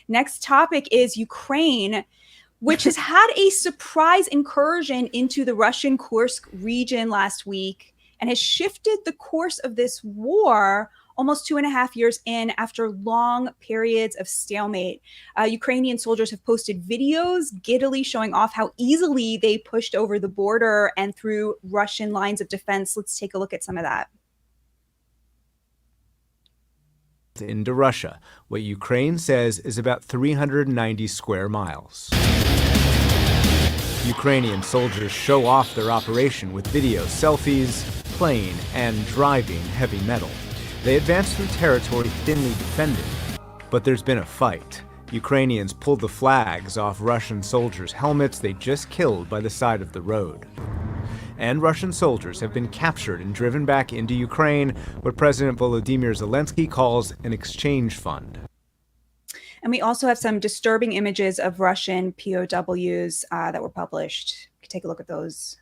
Next topic is Ukraine, which has had a surprise incursion into the Russian Kursk region last week and has shifted the course of this war almost 2.5 years in after long periods of stalemate. Ukrainian soldiers have posted videos giddily showing off how easily they pushed over the border and through Russian lines of defense. Let's take a look at some of that. Into Russia, what Ukraine says is about 390 square miles. Ukrainian soldiers show off their operation with video, selfies, playing, and driving heavy metal. They advance through territory thinly defended, but there's been a fight. Ukrainians pulled the flags off Russian soldiers' helmets they just killed by the side of the road. And Russian soldiers have been captured and driven back into Ukraine, what President Volodymyr Zelensky calls an exchange fund. And we also have some disturbing images of Russian POWs that were published. You can take a look at those.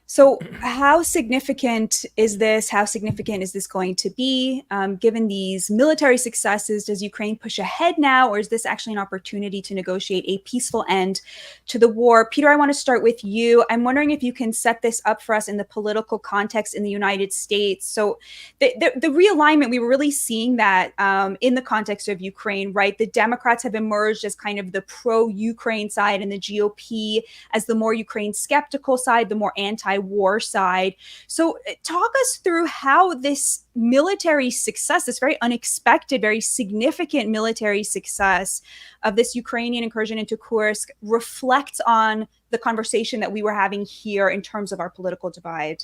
So how significant is this? How significant is this going to be? Given these military successes, does Ukraine push ahead now, or is this actually an opportunity to negotiate a peaceful end to the war? Peter, I want to start with you. I'm wondering if you can set this up for us in the political context in the United States. So the realignment, we were really seeing that in the context of Ukraine, right? The Democrats have emerged as kind of the pro-Ukraine side and the GOP as the more Ukraine skeptical side, the more anti-war side. So talk us through how this military success, this very unexpected, very significant military success of this Ukrainian incursion into Kursk reflects on the conversation that we were having here in terms of our political divide.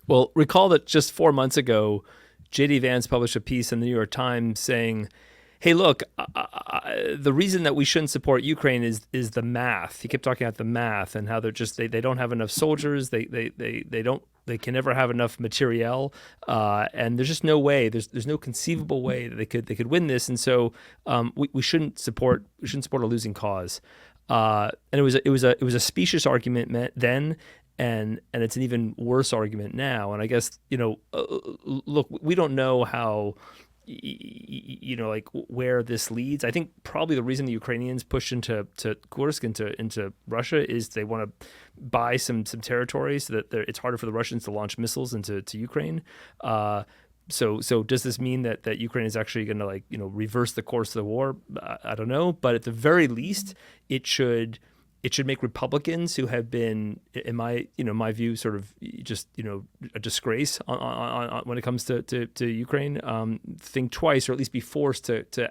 Well, recall that just 4 months ago, J.D. Vance published a piece in the New York Times saying, hey, look, the reason that we shouldn't support Ukraine is the math. He kept talking about the math and how they're just they don't have enough soldiers. They can never have enough materiel, and there's just no way. There's no conceivable way that they could win this. And so we shouldn't support a losing cause. And it was a specious argument then. And it's an even worse argument now. And I guess, look, we don't know how, like where this leads. I think probably the reason the Ukrainians push into Kursk, into Russia, is they want to buy some territory so that it's harder for the Russians to launch missiles into Ukraine. So does this mean that Ukraine is actually going to reverse the course of the war? I don't know, but at the very least, it should make Republicans who have been, in my view, sort of just a disgrace on when it comes to Ukraine, think twice, or at least be forced to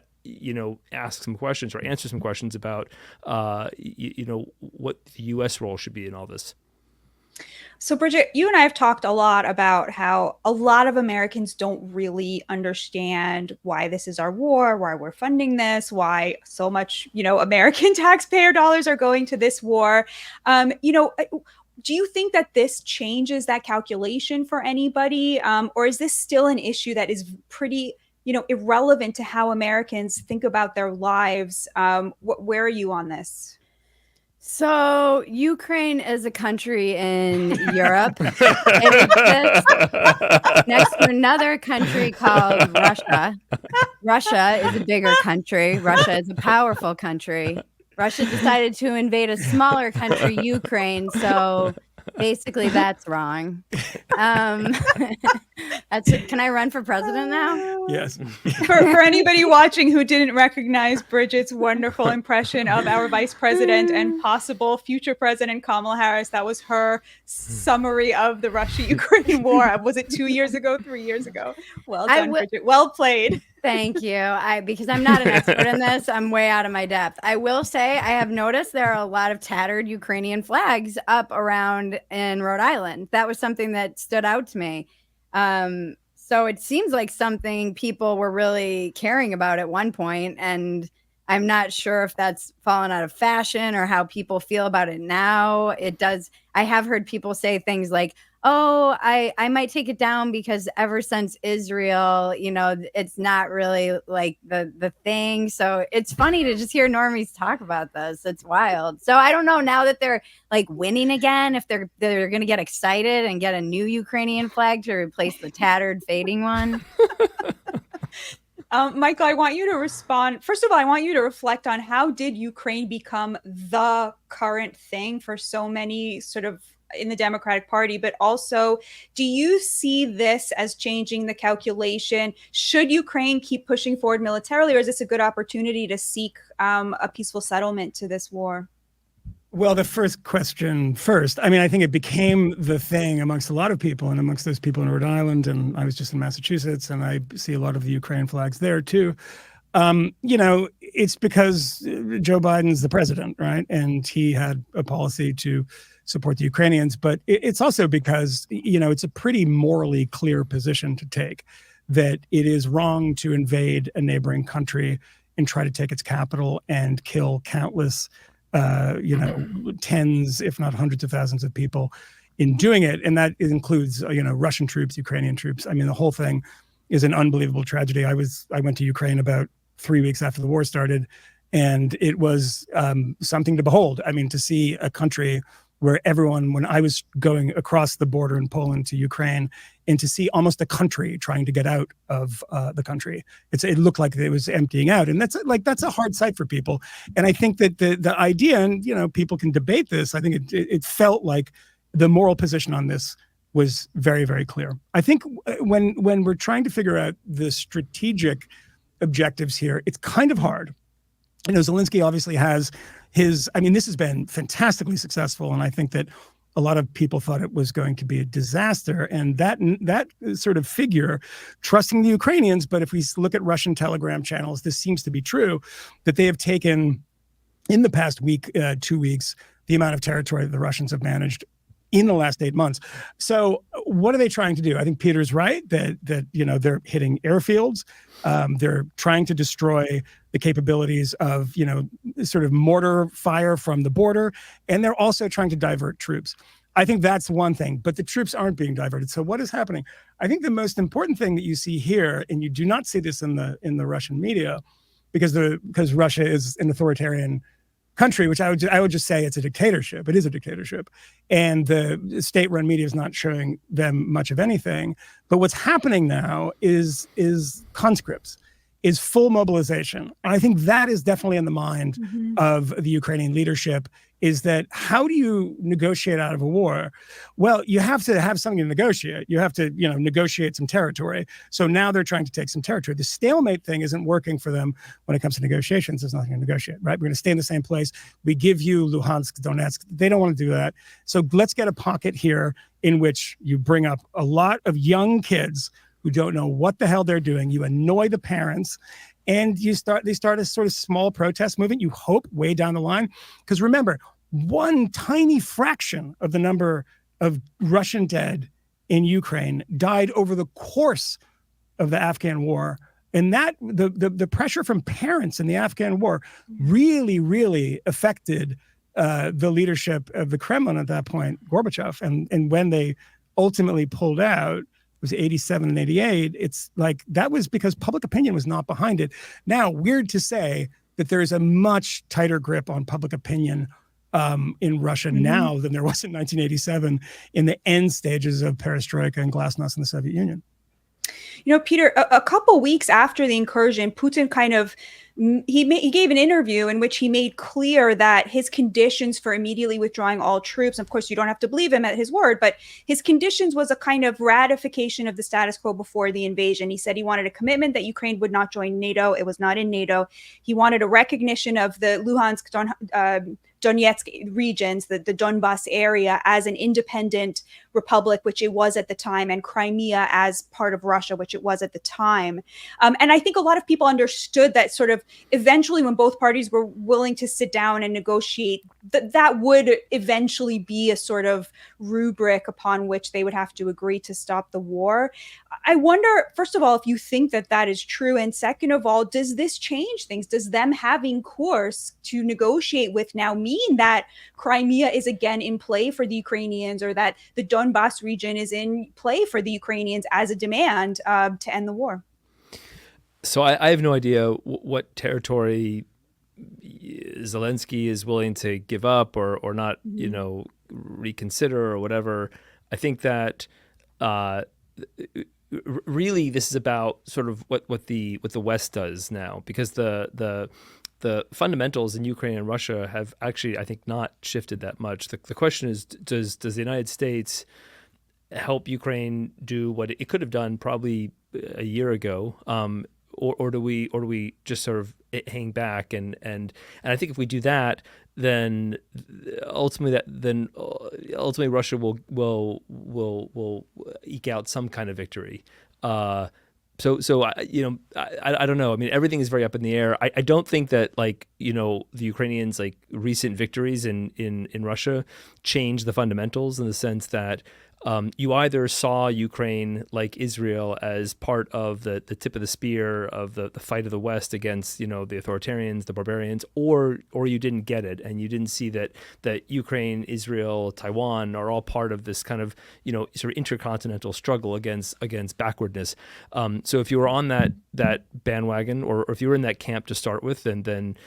ask some questions or answer some questions about what the U.S. role should be in all this. So, Bridget, you and I have talked a lot about how a lot of Americans don't really understand why this is our war, why we're funding this, why so much, American taxpayer dollars are going to this war. Do you think that this changes that calculation for anybody? Or is this still an issue that is pretty, irrelevant to how Americans think about their lives? Where are you on this? So Ukraine is a country in Europe. It exists next to another country called Russia. Russia is a bigger country. Russia is a powerful country. Russia decided to invade a smaller country, Ukraine. So basically, that's wrong. Can I run for president now? Yes. For anybody watching who didn't recognize Bridget's wonderful impression of our vice president and possible future president Kamala Harris, that was her summary of the Russia-Ukraine war. Was it 2 years ago, 3 years ago? Well done, Bridget. Well played. Thank you. Because I'm not an expert in this, I'm way out of my depth. I will say I have noticed there are a lot of tattered Ukrainian flags up around in Rhode Island. That was something that stood out to me. So it seems like something people were really caring about at one point, and I'm not sure if that's fallen out of fashion or how people feel about it now. It does. I have heard people say things like, oh, I might take it down because ever since Israel, it's not really like the thing. So it's funny to just hear normies talk about this. It's wild. So I don't know now that they're like winning again, if they're going to get excited and get a new Ukrainian flag to replace the tattered, fading one. Michael, I want you to respond. First of all, I want you to reflect on how did Ukraine become the current thing for so many sort of in the Democratic Party, but also, do you see this as changing the calculation? Should Ukraine keep pushing forward militarily, or is this a good opportunity to seek a peaceful settlement to this war? Well, the first question first. I mean, I think it became the thing amongst a lot of people, and amongst those people in Rhode Island, and I was just in Massachusetts, and I see a lot of the Ukraine flags there too. It's because Joe Biden's the president, right? And he had a policy to support the Ukrainians, but it's also because, it's a pretty morally clear position to take that it is wrong to invade a neighboring country and try to take its capital and kill countless, tens, if not hundreds of thousands of people in doing it. And that includes, Russian troops, Ukrainian troops. I mean, the whole thing is an unbelievable tragedy. I went to Ukraine about 3 weeks after the war started, and it was something to behold. I mean, to see a country where everyone, when I was going across the border in Poland to Ukraine, and to see almost a country trying to get out of the country, it looked like it was emptying out, and that's a hard sight for people. And I think that the idea, and people can debate this, I think it felt like the moral position on this was very, very clear. I think when we're trying to figure out the strategic objectives here, it's kind of hard. Zelensky obviously has this has been fantastically successful, and I think that a lot of people thought it was going to be a disaster. And that sort of figure, trusting the Ukrainians, but if we look at Russian telegram channels, this seems to be true, that they have taken in the past week, 2 weeks, the amount of territory that the Russians have managed in the last 8 months. So what are they trying to do? I think Peter's right that they're hitting airfields. They're trying to destroy the capabilities of, sort of mortar fire from the border. And they're also trying to divert troops. I think that's one thing, but the troops aren't being diverted. So what is happening? I think the most important thing that you see here, and you do not see this in the Russian media, because Russia is an authoritarian country, which I would just say it's a dictatorship. It is a dictatorship. And the state-run media is not showing them much of anything. But what's happening now is conscripts, is full mobilization. And I think that is definitely in the mind of the Ukrainian leadership, is that how do you negotiate out of a war? Well, you have to have something to negotiate. You have to, negotiate some territory. So now they're trying to take some territory. The stalemate thing isn't working for them when it comes to negotiations. There's nothing to negotiate, right? We're going to stay in the same place. We give you Luhansk, Donetsk. They don't want to do that. So let's get a pocket here in which you bring up a lot of young kids who don't know what the hell they're doing. You annoy the parents, and they start a sort of small protest movement, you hope, way down the line. Because remember, one tiny fraction of the number of Russian dead in Ukraine died over the course of the Afghan war. And that the pressure from parents in the Afghan war really, really affected the leadership of the Kremlin at that point, Gorbachev. And when they ultimately pulled out, it was 87 and 88. It's like that was because public opinion was not behind it. Now, weird to say that there is a much tighter grip on public opinion in Russia now than there was in 1987 in the end stages of perestroika and glasnost in the Soviet Union. Peter, a couple weeks after the incursion, Putin kind of he gave an interview in which he made clear that his conditions for immediately withdrawing all troops, of course, you don't have to believe him at his word, but his conditions was a kind of ratification of the status quo before the invasion. He said he wanted a commitment that Ukraine would not join NATO. It was not in NATO. He wanted a recognition of the Luhansk, Donetsk regions, the Donbas area, as an independent republic, which it was at the time, and Crimea as part of Russia, which it was at the time. And I think a lot of people understood that sort of eventually when both parties were willing to sit down and negotiate, that would eventually be a sort of rubric upon which they would have to agree to stop the war. I wonder, first of all, if you think that is true. And second of all, does this change things? Does them having Kursk to negotiate with now mean that Crimea is again in play for the Ukrainians, or that the Donbas Donbass region is in play for the Ukrainians as a demand to end the war. So I have no idea what territory Zelensky is willing to give up or not, reconsider or whatever. I think that really this is about sort of what the West does now, because the fundamentals in Ukraine and Russia have actually, I think, not shifted that much. The question is, does the United States help Ukraine do what it could have done probably a year ago, or do we just sort of hang back? And I think if we do that, then ultimately Russia will eke out some kind of victory. So I don't know. I mean, everything is very up in the air. I don't think that the Ukrainians' recent victories in Russia change the fundamentals, in the sense that you either saw Ukraine, like Israel, as part of the tip of the spear of the fight of the West against the authoritarians, the barbarians, or you didn't get it, and you didn't see that Ukraine, Israel, Taiwan are all part of this kind of sort of intercontinental struggle against backwardness. So if you were on that bandwagon, or if you were in that camp to start with, then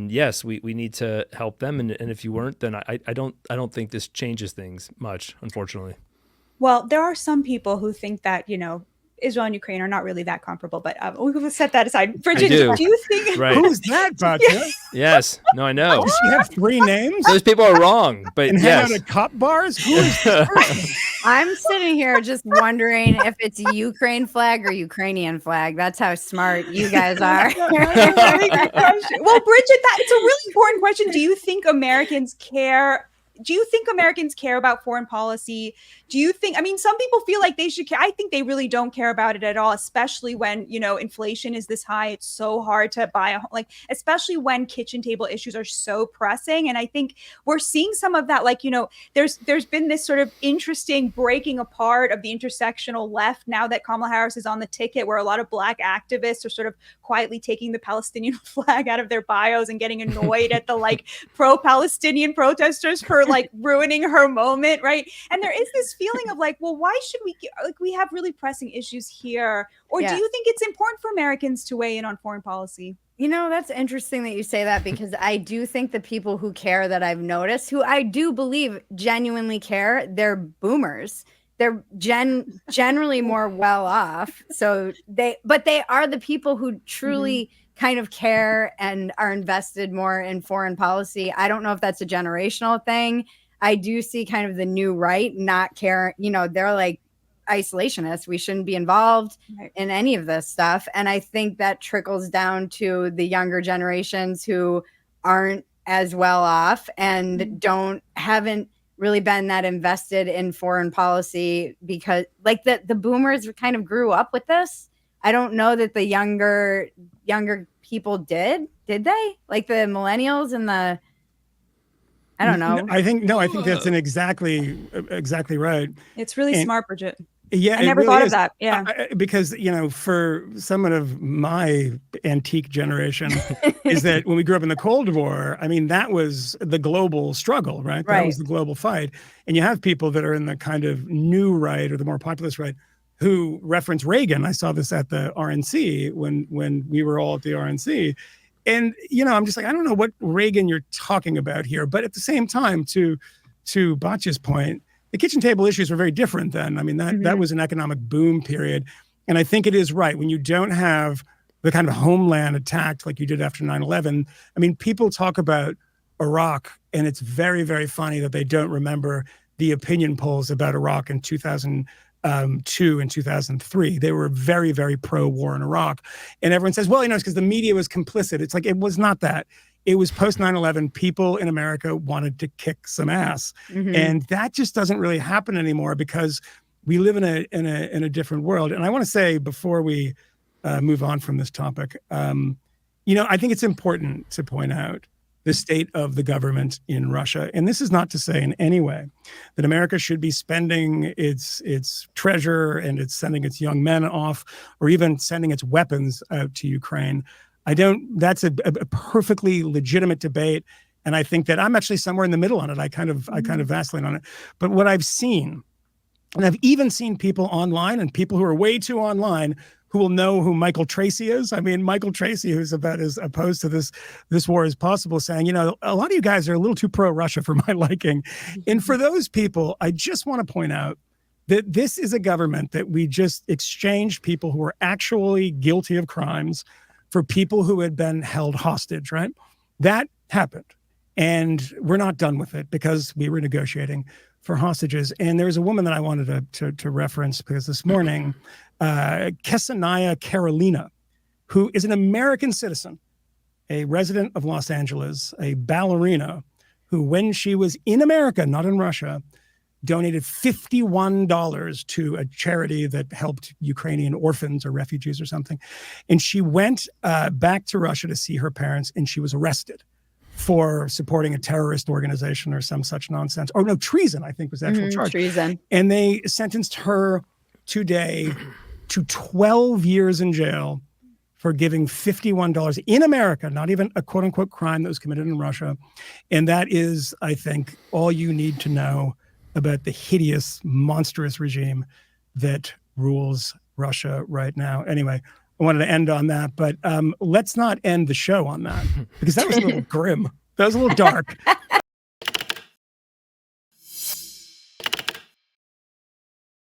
yes, we need to help them. And if you weren't, then I don't think this changes things much, unfortunately. Well, there are some people who think that, Israel and Ukraine are not really that comparable, but we will set that aside. Bridget, do you think? Right. Who's that, Batya? Yes. No, I know. Does she have 3 names? Those people are wrong, but And yes. hang out at cop bars? Who is this person? I'm sitting here just wondering if it's Ukraine flag or Ukrainian flag. That's how smart you guys are. Very good question. Well, Bridget, it's a really important question. Do you think Americans care? Do you think Americans care about foreign policy? Do you think, some people feel like they should care. I think they really don't care about it at all, especially when, inflation is this high. It's so hard to buy a home, especially when kitchen table issues are so pressing. And I think we're seeing some of that, there's been this sort of interesting breaking apart of the intersectional left now that Kamala Harris is on the ticket, where a lot of Black activists are sort of quietly taking the Palestinian flag out of their bios and getting annoyed at the pro-Palestinian protesters for ruining her moment, right? And there is this feeling of well, why should we have really pressing issues here? Or do you think it's important for Americans to weigh in on foreign policy? That's interesting that you say that, because I do think the people who care that I've noticed, who I do believe genuinely care, they're boomers. They're generally more well off. So they are the people who truly kind of care and are invested more in foreign policy. I don't know if that's a generational thing. I do see kind of the new right not care. They're isolationists. We shouldn't be involved in any of this stuff. And I think that trickles down to the younger generations who aren't as well off and haven't really been that invested in foreign policy, because the boomers kind of grew up with this. I don't know that the younger people did they? The millennials and I don't know. I think that's exactly right. It's really smart, Bridget. Yeah, I never really thought is. of that. Yeah, because for someone of my antique generation, is that when we grew up in the Cold War, that was the global struggle, right? That was the global fight, and you have people that are in the kind of new right or the more populist right who reference Reagan. I saw this at the RNC when we were all at the RNC, and I'm just I don't know what Reagan you're talking about here, but at the same time, to Batya's point, the kitchen table issues were very different then. That was an economic boom period. And I think it is right. When you don't have the kind of homeland attacked like you did after 9/11, people talk about Iraq, and it's very, very funny that they don't remember the opinion polls about Iraq in 2002 and 2003. They were very, very pro-war in Iraq. And everyone says, well, it's because the media was complicit. It's it was not that. It was post 9/11. People in America wanted to kick some ass, and that just doesn't really happen anymore because we live in a different world. And I want to say before we move on from this topic, I think it's important to point out the state of the government in Russia. And this is not to say in any way that America should be spending its treasure and it's sending its young men off, or even sending its weapons out to Ukraine. That's a perfectly legitimate debate. And I think that I'm actually somewhere in the middle on it. I kind of vacillate on it. But what I've seen And I've even seen people online and people who are way too online who will know who Michael Tracy is. I mean, Michael Tracy, who's about as opposed to this war as possible, saying, you know, a lot of you guys are a little too pro-Russia for my liking. And for those people, I just want to point out that this is a government that we just exchanged people who were actually guilty of crimes for people who had been held hostage, right? That happened. And we're not done with it because we were negotiating for hostages. And there's a woman that I wanted to reference because this morning, Kesanaya Carolina, who is an American citizen, a resident of Los Angeles, a ballerina, who when she was in America, not in Russia, donated $51 to a charity that helped Ukrainian orphans or refugees or something. And she went back to Russia to see her parents, and she was arrested for supporting a terrorist organization or some such nonsense. Oh, no, treason, I think was the actual charge. Treason. And they sentenced her today to 12 years in jail for giving $51 in America, not even a quote unquote crime that was committed in Russia. And that is, I think, all you need to know about the hideous, monstrous regime that rules Russia right now. Anyway, I wanted to end on that, but let's not end the show on that because that was a little grim. That was a little dark.